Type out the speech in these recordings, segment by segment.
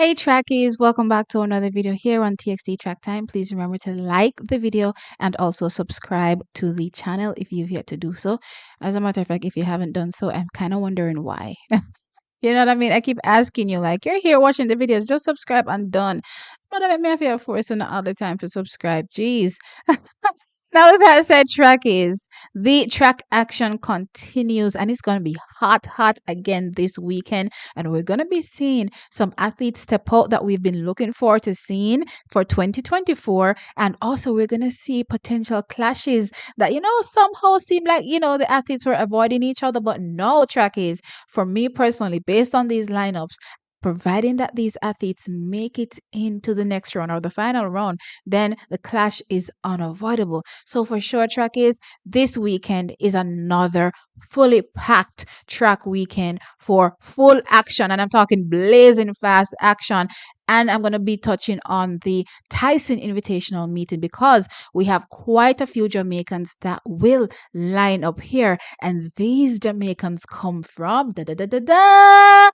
Hey trackies, welcome back to another video here on TXT Track Time. Please remember to like the video and also subscribe to the channel if you've yet to do so. As a matter of fact, if you haven't done so, I'm kind of wondering why. You know what I mean? I keep asking you, like, you're here watching the videos, just subscribe and done. But I mean, if you're forcing all the time to subscribe, jeez. Now that said, the track action continues and it's going to be hot, hot again this weekend. And we're going to be seeing some athletes step out that we've been looking forward to seeing for 2024. And also, we're going to see potential clashes that, somehow seem like, the athletes were avoiding each other. But no, trackies, for me personally, based on these lineups, providing that these athletes make it into the next round or the final round, then the clash is unavoidable. So for sure, track is this weekend is another fully packed track weekend for full action. And I'm talking blazing fast action. And I'm going to be touching on the Tyson Invitational meeting because we have quite a few Jamaicans that will line up here. And these Jamaicans come from the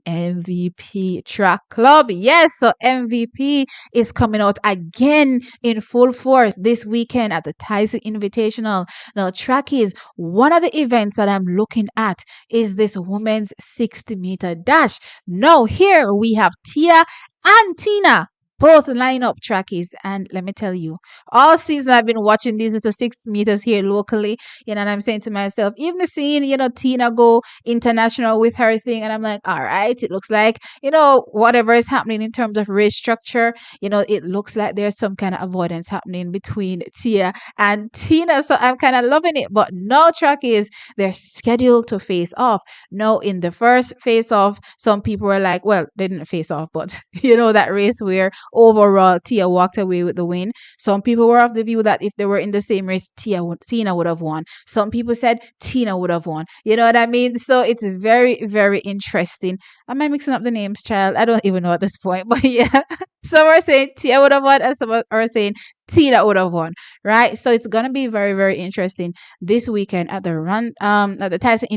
MVP Track Club. Yes, so MVP is coming out again in full force this weekend at the Tyson Invitational. Now, track is one of the events that I'm looking at is this women's 60-meter dash. Now, here we have Tia and Tina. Both line up trackies, and let me tell you, all season I've been watching these little 6 meters here locally, and I'm saying to myself, even seeing, Tina go international with her thing, and I'm like, all right, it looks like, whatever is happening in terms of race structure, it looks like there's some kind of avoidance happening between Tia and Tina. So I'm kind of loving it. But no, trackies, they're scheduled to face off. No, in the first face off, some people were like, well, they didn't face off, but that race where overall Tia walked away with the win. Some people were of the view that if they were in the same race, Tina would have won. Some people said Tina would have won. You know what I mean? So it's very, very interesting. Am I mixing up the names, child? I don't even know at this point, but yeah. Some are saying Tia would have won, and some are saying Tina would have won, right? So it's gonna be very, very interesting this weekend at the Tyson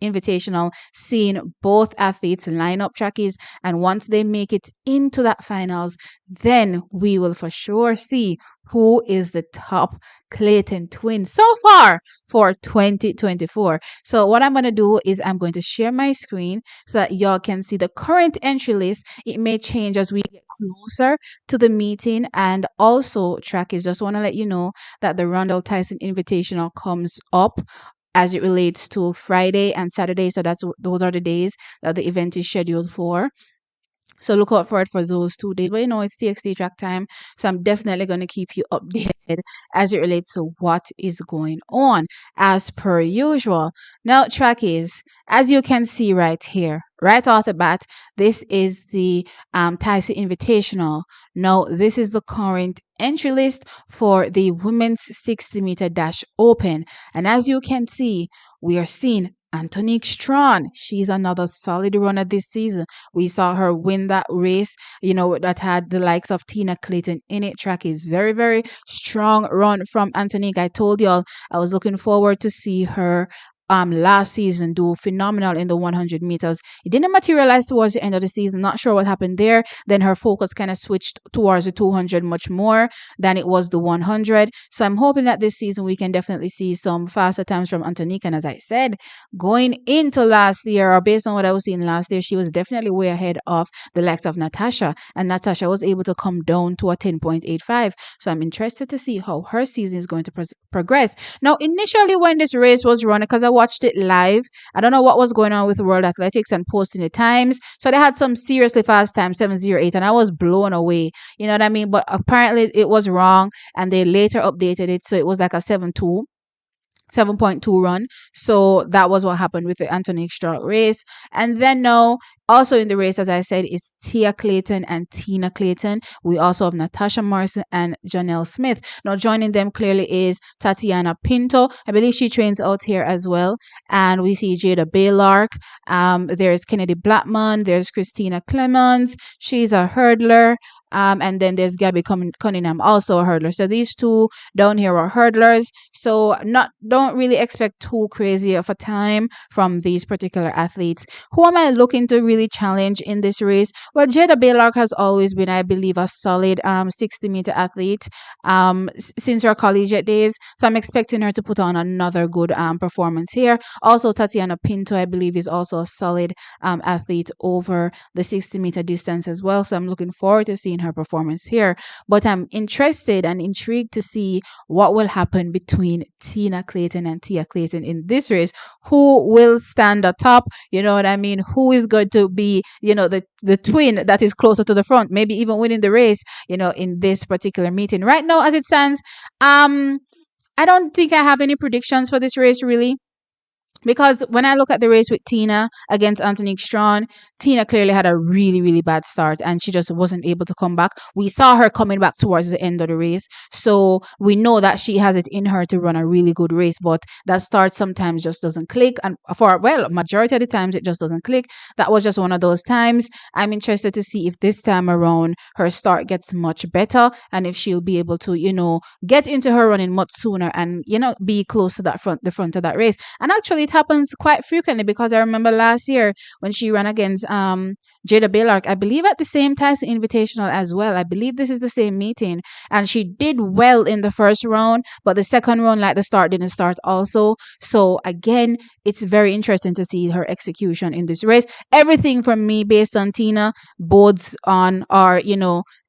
Invitational, seeing both athletes line up trackies, and once they make it into that finals, then we will for sure see who is the top Clayton twin so far for 2024. So what I'm going to do is I'm going to share my screen so that y'all can see the current entry list. It may change as we get closer to the meeting. And also, trackies, just want to let you know that the Rondell Tyson Invitational comes up as it relates to Friday and Saturday. So those are the days that the event is scheduled for. So look out for it for those 2 days. But it's TXT track time. So I'm definitely going to keep you updated as it relates to what is going on as per usual. Now, trackies, as you can see right here, right off the bat, this is the Tyson Invitational. Now, this is the current entry list for the women's 60-meter dash open. And as you can see, we are seeing Antonique Strawn. She's another solid runner this season. We saw her win that race, that had the likes of Tina Clayton in it. Track is very, very strong run from Antonique. I told y'all I was looking forward to see her last season do phenomenal in the 100 meters. It didn't materialize towards the end of the season. Not sure what happened there. Then her focus kind of switched towards the 200 much more than it was the 100. So I'm hoping that this season we can definitely see some faster times from Antonique. And as I said, going into last year, or based on what I was seeing last year, she was definitely way ahead of the likes of Natasha. And Natasha was able to come down to a 10.85. So I'm interested to see how her season is going to progress. Now, initially when this race was run, because I watched it live, I don't know what was going on with World Athletics and posting the times. So they had some seriously fast times, 7:08, and I was blown away. You know what I mean? But apparently it was wrong, and they later updated it, so it was like a 7.2 run. So that was what happened with the Antonique Strawn race. And then now, also in the race, as I said, is Tia Clayton and Tina Clayton. We also have Natasha Morrison and Janelle Smith. Now joining them clearly is Tatiana Pinto. I believe she trains out here as well. And we see Jada Baylark. There's Kennedy Blackman. There's Christina Clemens. She's a hurdler. And then there's Gabby Cunningham, also a hurdler. So these two down here are hurdlers. So don't really expect too crazy of a time from these particular athletes. Who am I looking to really really challenge in this race? Well, Jada Baylark has always been, I believe, a solid 60-meter athlete since her collegiate days. So I'm expecting her to put on another good performance here. Also, Tatiana Pinto, I believe, is also a solid athlete over the 60-meter distance as well. So I'm looking forward to seeing her performance here. But I'm interested and intrigued to see what will happen between Tina Clayton and Tia Clayton in this race. Who will stand atop? You know what I mean? Who is going to be, the twin that is closer to the front, maybe even winning the race, in this particular meeting. Right now, as it stands, I don't think I have any predictions for this race really. Because when I look at the race with Tina against Antonique Strawn, Tina clearly had a really, really bad start and she just wasn't able to come back. We saw her coming back towards the end of the race. So we know that she has it in her to run a really good race, but that start sometimes just doesn't click. And majority of the times it just doesn't click. That was just one of those times. I'm interested to see if this time around her start gets much better and if she'll be able to, get into her running much sooner and, be close to the front of that race. And actually, it happens quite frequently because I remember last year when she ran against Jada Baylark, I believe at the same Tyson Invitational as well. I believe this is the same meeting. And she did well in the first round, but the second round, like the start didn't start also. So again, it's very interesting to see her execution in this race. Everything from me based on Tina boards on or,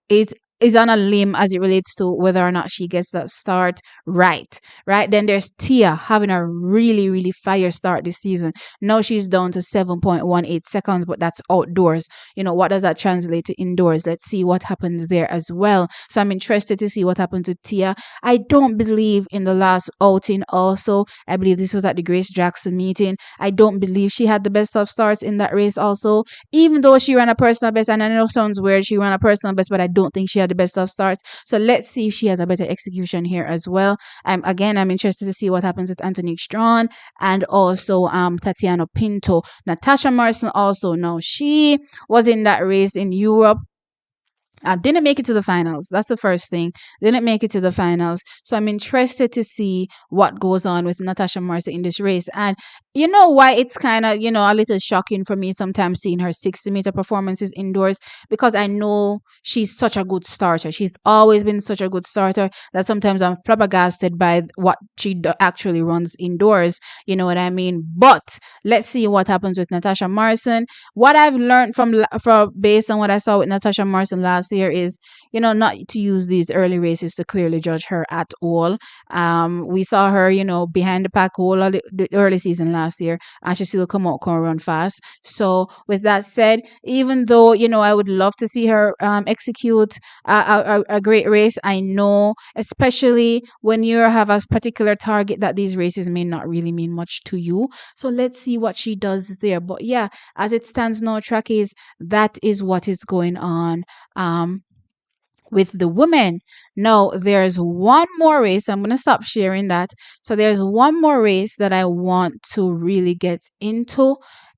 it is on a limb as it relates to whether or not she gets that start right. Then there's Tia having a really, really fire start this season. Now she's down to 7.18 seconds, but that's outdoors. What does that translate to indoors? Let's see what happens there as well. So I'm interested to see what happens to Tia. I don't believe in the last outing also. I believe this was at the Grace Jackson meeting. I don't believe she had the best of starts in that race also, even though she ran a personal best. And I know it sounds weird, she ran a personal best, but I don't think she had the best of starts. So let's see if she has a better execution here as well. I'm interested to see what happens with Antonique Strawn and also Tatiana Pinto. Natasha Morrison also. Now she was in that race in Europe. Didn't make it to the finals. That's the first thing. Didn't make it to the finals. So I'm interested to see what goes on with Natasha Morrison in this race. And you know why it's kind of, a little shocking for me sometimes seeing her 60-meter performances indoors, because I know she's such a good starter. She's always been such a good starter that sometimes I'm flabbergasted by what she actually runs indoors. You know what I mean? But let's see what happens with Natasha Morrison. What I've learned from based on what I saw with Natasha Morrison last year is, not to use these early races to clearly judge her at all. We saw her, behind the pack all of the early season last year, and she still come run fast. So with that said, even though, I would love to see her execute a great race, I know, especially when you have a particular target, that these races may not really mean much to you. So let's see what she does there. But yeah, as it stands now, trackies, that is what is going on with the women. Now, there's one more race. I'm going to stop sharing that. So there's one more race that I want to really get into.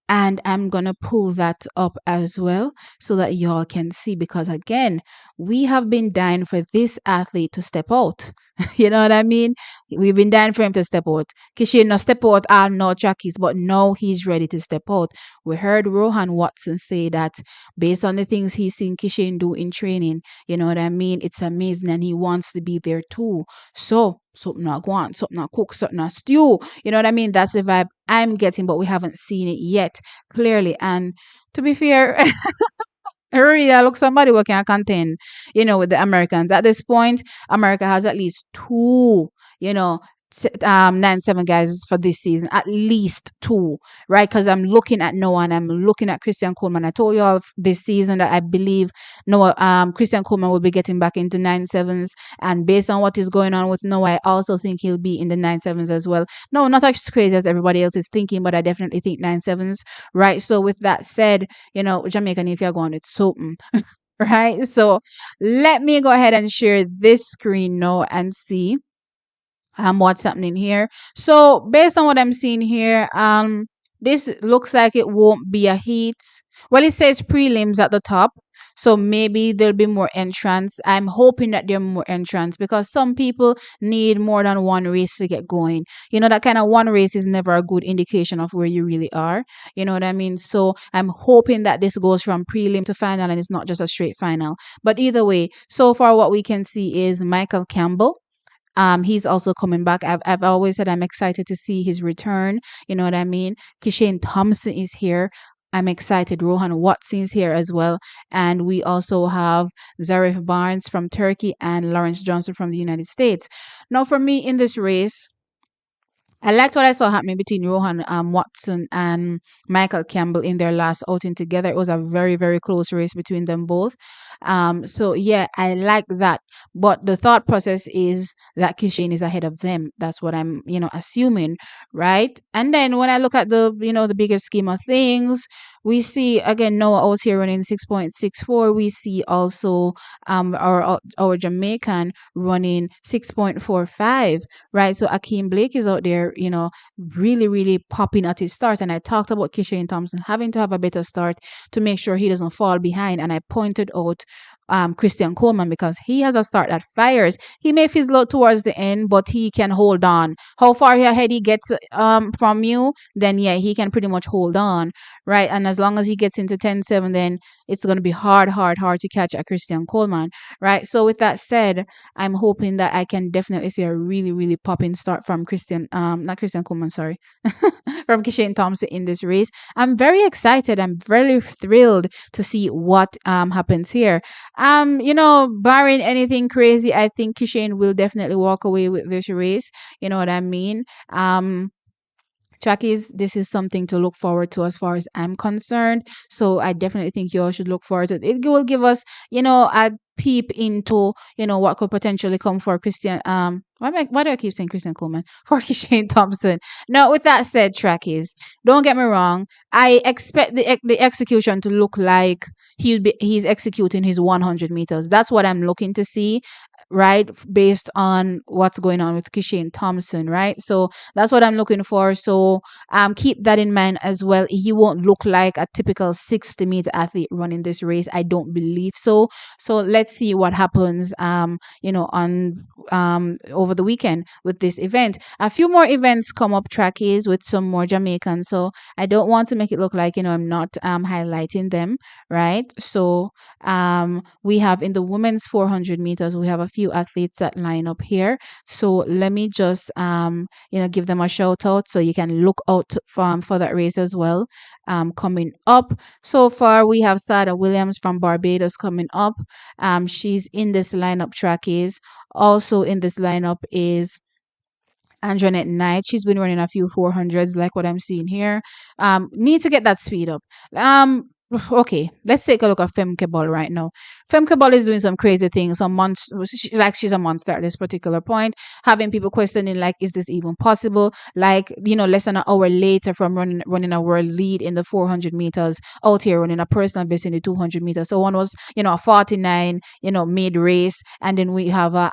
And I'm going to pull that up as well so that y'all can see. Because again, we have been dying for this athlete to step out. You know what I mean? We've been dying for him to step out. Kishane no step out all no trackies, but now he's ready to step out. We heard Rohan Watson say that based on the things he's seen Kishane do in training, you know what I mean? It's amazing and he wants to be there too. So, something not go on, something not cook, something not stew. You know what I mean? That's the vibe I'm getting, but we haven't seen it yet, clearly. And to be fair, really, I look somebody who can contend, with the Americans. At this point, America has at least two, 9-7 guys for this season, at least two, right? Because I'm looking at Noah and I'm looking at Christian Coleman. I told you all this season that I believe Christian Coleman will be getting back into 9-7s, and based on what is going on with Noah, I also think he'll be in the 9-7s as well. No, not as crazy as everybody else is thinking, but I definitely think 9-7s, right? So with that said, Jamaican, if you're going, it's something. Right, so let me go ahead and share this screen now and see what's happening here. So based on what I'm seeing here, this looks like it won't be a heat. Well, it says prelims at the top. So maybe there'll be more entrants. I'm hoping that there are more entrants because some people need more than one race to get going. That kind of one race is never a good indication of where you really are. You know what I mean? So I'm hoping that this goes from prelim to final and it's not just a straight final. But either way, so far what we can see is Michael Campbell. He's also coming back. I've always said I'm excited to see his return. You know what I mean? Kishane Thompson is here. I'm excited. Rohan Watson is here as well. And we also have Zarif Barnes from Turkey and Lawrence Johnson from the United States. Now, for me in this race, I liked what I saw happening between Rohan Watson and Michael Campbell in their last outing together. It was a very, very close race between them both. So yeah, I like that. But the thought process is that Kishane is ahead of them. That's what I'm, assuming, right? And then when I look at the bigger scheme of things, we see again Noah out here running 6.64. We see also our Jamaican running 6.45, right? So Akeem Blake is out there, really, really popping at his start. And I talked about Kishane Thompson having to have a better start to make sure he doesn't fall behind. And I pointed out Christian Coleman because he has a start that fires. He may fizzle out towards the end, but he can hold on. How far ahead he gets from you, then yeah, he can pretty much hold on, right? And as long as he gets into 10-7, then it's going to be hard, hard, hard to catch a Christian Coleman, right? So with that said, I'm hoping that I can definitely see a really, really popping start from not Christian Coleman, sorry, from Kishane Thompson in this race. I'm very excited. I'm very thrilled to see what happens here. Barring anything crazy, I think Kishane will definitely walk away with this race. You know what I mean? Trackies, this is something to look forward to as far as I'm concerned. So I definitely think you all should look forward to it. It will give us, a peep into, what could potentially come for Christian. Why do I keep saying Christian Coleman? For Kishane Thompson. Now, with that said, Trackies, don't get me wrong. I expect the execution to look like he's executing his 100 meters. That's what I'm looking to see, right? Based on what's going on with Kishane Thompson, right? So that's what I'm looking for. So keep that in mind as well. He won't look like a typical 60-meter athlete running this race. I don't believe so. So let's see what happens on over the weekend with this event. A few more events come up, trackies, with some more Jamaicans. So I don't want to make it look like I'm not highlighting them, right? So we have in the women's 400 meters, we have a few athletes that line up here. So let me just give them a shout out so you can look out for that race as well. Coming up so far, we have Sada Williams from Barbados coming up. She's in this lineup, trackies. Also in this lineup is Anjanette Knight. She's been running a few 400s, like what I'm seeing here. Need to get that speed up. Okay, let's take a look at Femke Ball right now. Femke Ball is doing some crazy things. She's a monster at this particular point, having people questioning like, is this even possible? Like, less than an hour later from running a world lead in the 400 meters, out here running a personal best in the 200 meters. So one was, a 49, mid race, and then we have a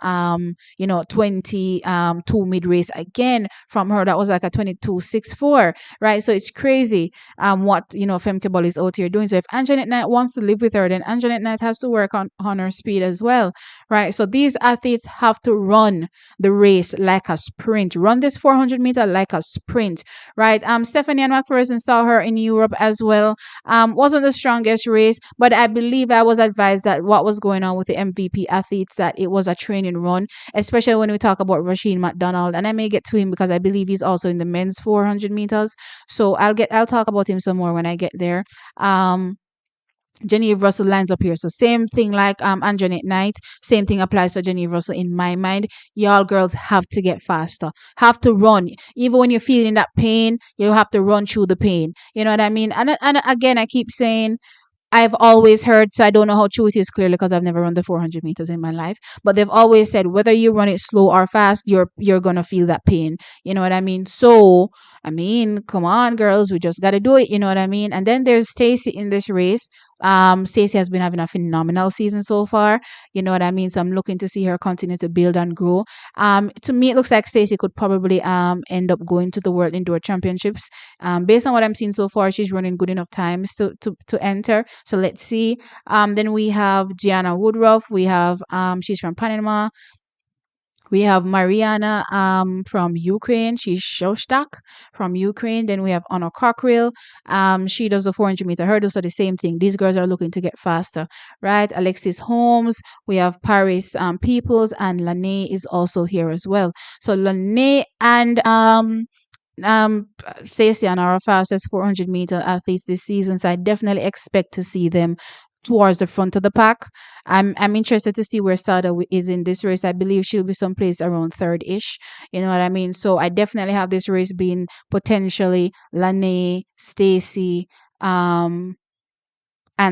22 mid race again from her. That was like a 22.64, right? So it's crazy what Femke Ball is out here doing. So if Anjanette Knight wants to live with her, then Anjanette Knight has to work on her speed as well, right? So these athletes have to run the race like a sprint, run this 400 meter like a sprint, right? Stephanie-Ann McPherson saw her in Europe as well. Wasn't the strongest race, but I believe I was advised that what was going on with the MVP athletes, that it was a training run, especially when we talk about Rasheen McDonald, and I may get to him because I believe he's also in the men's 400 meters. So I'll talk about him some more when I get there. Genevieve Russell lines up here. So same thing like Anjanette Knight. Same thing applies for Genevieve Russell in my mind. Y'all girls have to get faster. Have to run. Even when you're feeling that pain, you have to run through the pain. You know what I mean? And again, I keep saying, I've always heard, so I don't know how true it is clearly because I've never run the 400 meters in my life, but they've always said whether you run it slow or fast, you're going to feel that pain. You know what I mean? So, come on, girls, we just got to do it. You know what I mean? And then there's Stacy in this race. Stacey has been having a phenomenal season so far. You know what I mean? So I'm looking to see her continue to build and grow. To me, it looks like Stacey could probably end up going to the World Indoor Championships. Based on what I'm seeing so far, she's running good enough times to enter. So let's see. Then we have Gianna Woodruff. We have she's from Panama. We have Mariana from Ukraine. She's Shostak from Ukraine. Then we have Anna Cockrell. She does the 400-meter hurdle. So the same thing. These girls are looking to get faster, right? Alexis Holmes. We have Paris Peoples, and Lene is also here as well. So Lene and Stacey-Ann are our fastest 400-meter athletes this season, so I definitely expect to see them towards the front of the pack. I'm interested to see where Sada is in this race. I believe she'll be someplace around third-ish. You know what I mean? So I definitely have this race being potentially Lene, Stacey, and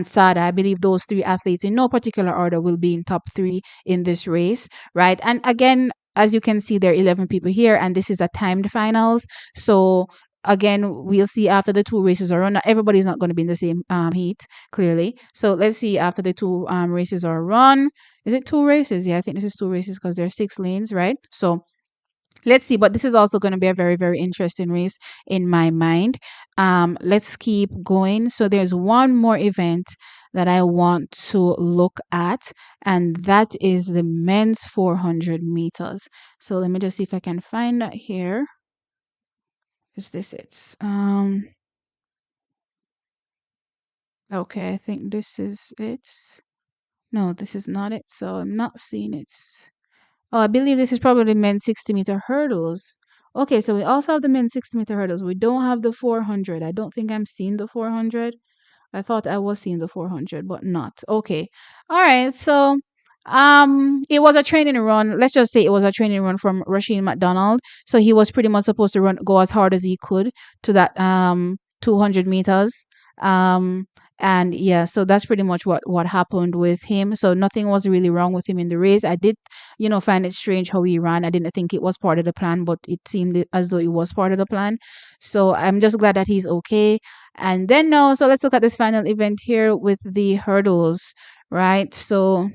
Sada. I believe those three athletes, in no particular order, will be in top three in this race, right? And again, as you can see, there are 11 people here, and this is a timed finals. So again, we'll see after the two races are run. Everybody's not going to be in the same heat, clearly. So let's see after the two races are run. Is it two races? Yeah, I think this is two races because there are 6 lanes, right? So let's see, but this is also going to be a very, very interesting race in my mind. Let's keep going. So there's one more event that I want to look at, and that is the men's 400 meters. So let me just see if I can find that here. Is this it? Okay, I think this is it. No, this is not it. So I'm not seeing it. Oh, I believe this is probably the men's 60-meter hurdles. Okay, so we also have the men's 60-meter hurdles. We don't have the 400. I don't think I'm seeing the 400. I thought I was seeing the 400, but not. Okay. All right. So, it was a training run. Let's just say it was a training run from Rasheen McDonald. So he was pretty much supposed to go as hard as he could to that 200 meters. Um, and yeah, so that's pretty much what happened with him. So nothing was really wrong with him in the race. I did, find it strange how he ran. I didn't think it was part of the plan, but it seemed as though it was part of the plan. So I'm just glad that he's okay. And then now, so let's look at this final event here with the hurdles, right? So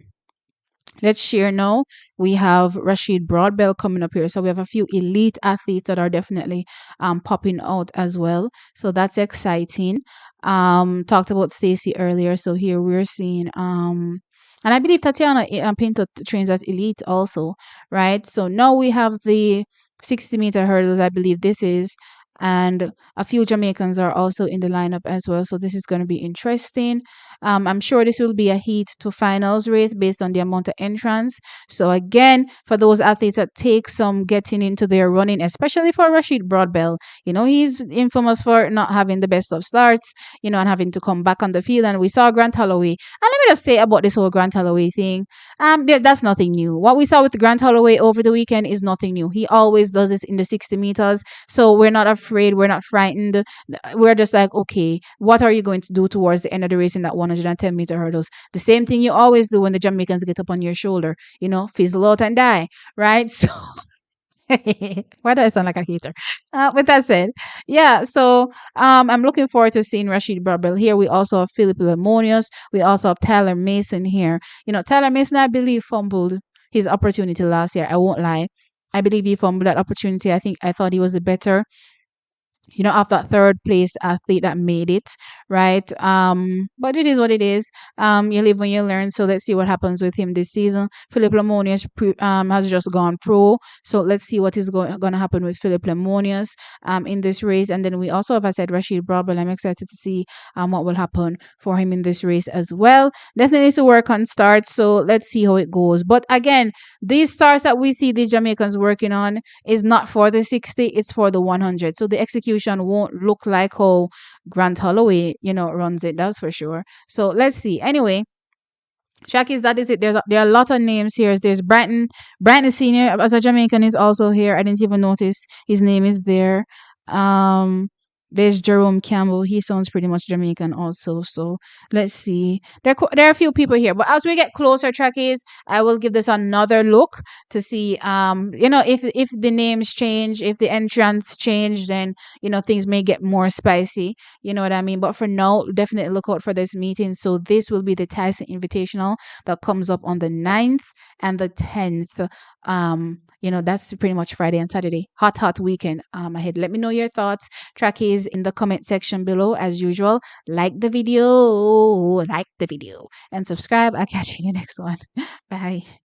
let's share now. We have Rashid Broadbell coming up here. So we have a few elite athletes that are definitely popping out as well. So that's exciting. Talked about Stacey earlier. So here we're seeing and I believe Tatiana Pinto trains at elite also, right? So now we have the 60-meter hurdles, I believe this is, and a few Jamaicans are also in the lineup as well. So this is going to be interesting. I'm sure this will be a heat to finals race based on the amount of entrants. So again, for those athletes that take some getting into their running, especially for Rashid Broadbell, he's infamous for not having the best of starts, and having to come back on the field. And we saw Grant Holloway. And let me just say about this whole Grant Holloway thing, that's nothing new. What we saw with Grant Holloway over the weekend is nothing new. He always does this in the 60 meters. So we're not afraid. We're not frightened. We're just like, okay, what are you going to do towards the end of the race in that 110-meter hurdles? The same thing you always do when the Jamaicans get up on your shoulder, fizzle out and die, right? So why do I sound like a hater? With that said, yeah, so I'm looking forward to seeing Rashid Barbel here. We also have Philip Lemonius. We also have Tyler Mason here. Tyler Mason, I believe, fumbled his opportunity last year. I won't lie. I believe he fumbled that opportunity. I thought he was the better of that third place athlete that made it, right? But it is what it is. You live when you learn. So let's see what happens with him this season. Philip Lemonius has just gone pro. So let's see what is going to happen with Philip Lemonius in this race. And then we also have, I said, Rashid Brabel. I'm excited to see what will happen for him in this race as well. Definitely needs to work on starts. So let's see how it goes. But again, these starts that we see these Jamaicans working on is not for the 60, it's for the 100. So the execution won't look like how Grant Holloway, runs it. That's for sure. So let's see. Anyway, Shakis, that is it. There are a lot of names here. There's Brighton Senior as a Jamaican is also here. I didn't even notice his name is there. There's Jerome Campbell. He sounds pretty much Jamaican also. So let's see. There are a few people here, but as we get closer, Trackies, I will give this another look to see, if the names change, if the entrance change, then things may get more spicy. You know what I mean? But for now, definitely look out for this meeting. So this will be the Tyson Invitational that comes up on the 9th and the 10th. That's pretty much Friday and Saturday. Hot weekend ahead. Let me know your thoughts, Trackies, in the comment section below. As usual, like the video, and subscribe. I'll catch you in the next one. Bye.